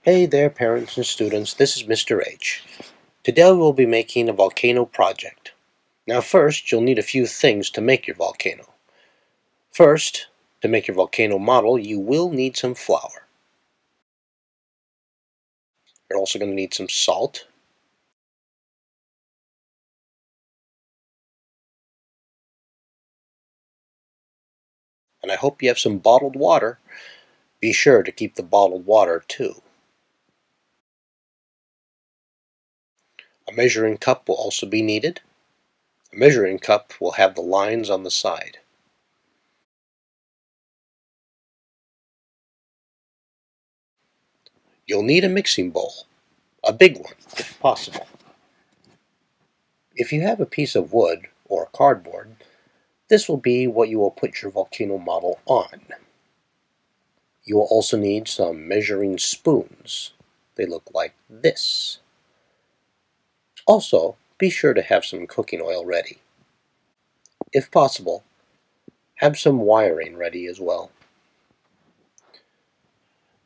Hey there, parents and students, this is Mr. H. Today we'll be making a volcano project. Now first, you'll need a few things to make your volcano. First, to make your volcano model, you will need some flour. You're also going to need some salt, and I hope you have some bottled water. Be sure to keep the bottled water too. A measuring cup will also be needed. A measuring cup will have the lines on the side. You'll need a mixing bowl, a big one if possible. If you have a piece of wood or cardboard, this will be what you will put your volcano model on. You will also need some measuring spoons. They look like this. Also, be sure to have some cooking oil ready. If possible, have some wiring ready as well.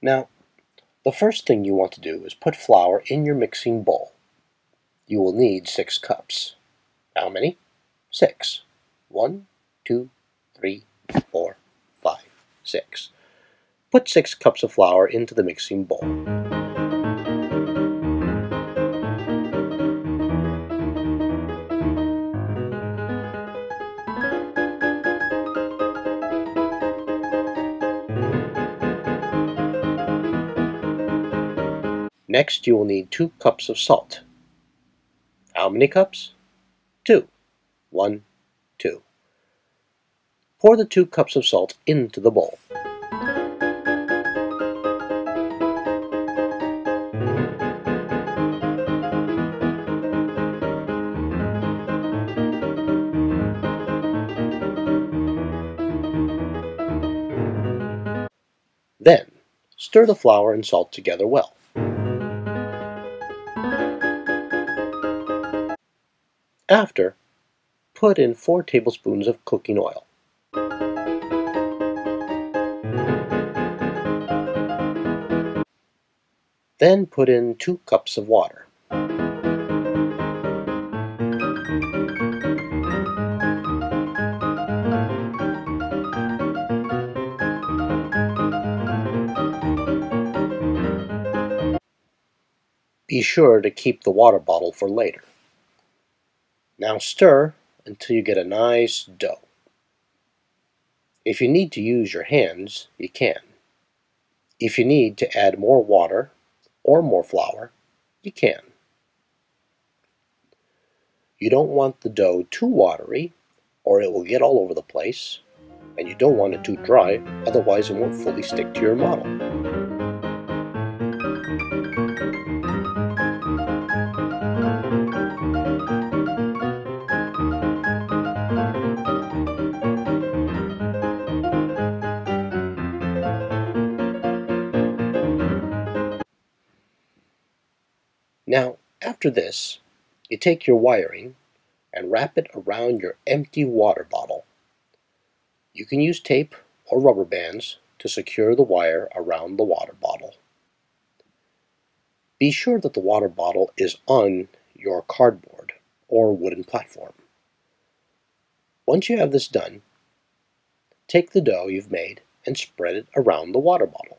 Now, the first thing you want to do is put flour in your mixing bowl. You will need 6 cups. How many? 6. 1, 2, 3, 4, 5, 6. Put 6 cups of flour into the mixing bowl. Next, you will need 2 cups of salt. How many cups? 2. 1, 2. Pour the 2 cups of salt into the bowl. Then, stir the flour and salt together well. After, put in 4 tablespoons of cooking oil. Then put in 2 cups of water. Be sure to keep the water bottle for later. Now stir until you get a nice dough. If you need to use your hands, you can. If you need to add more water or more flour, you can. You don't want the dough too watery, or it will get all over the place, and you don't want it too dry, otherwise it won't fully stick to your model. Now, after this, you take your wiring and wrap it around your empty water bottle. You can use tape or rubber bands to secure the wire around the water bottle. Be sure that the water bottle is on your cardboard or wooden platform. Once you have this done, take the dough you've made and spread it around the water bottle.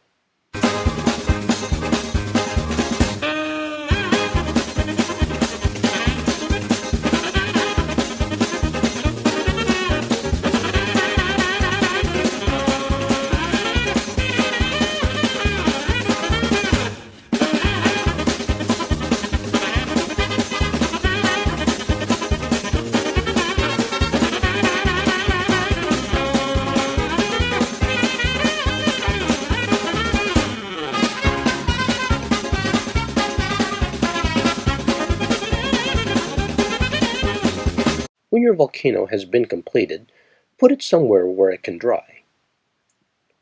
When your volcano has been completed, put it somewhere where it can dry.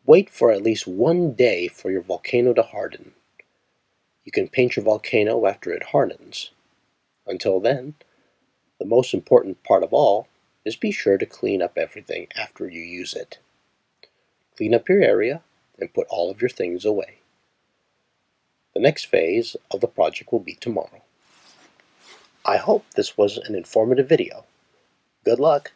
Wait for at least 1 day for your volcano to harden. You can paint your volcano after it hardens. Until then, the most important part of all is be sure to clean up everything after you use it. Clean up your area and put all of your things away. The next phase of the project will be tomorrow. I hope this was an informative video. Good luck!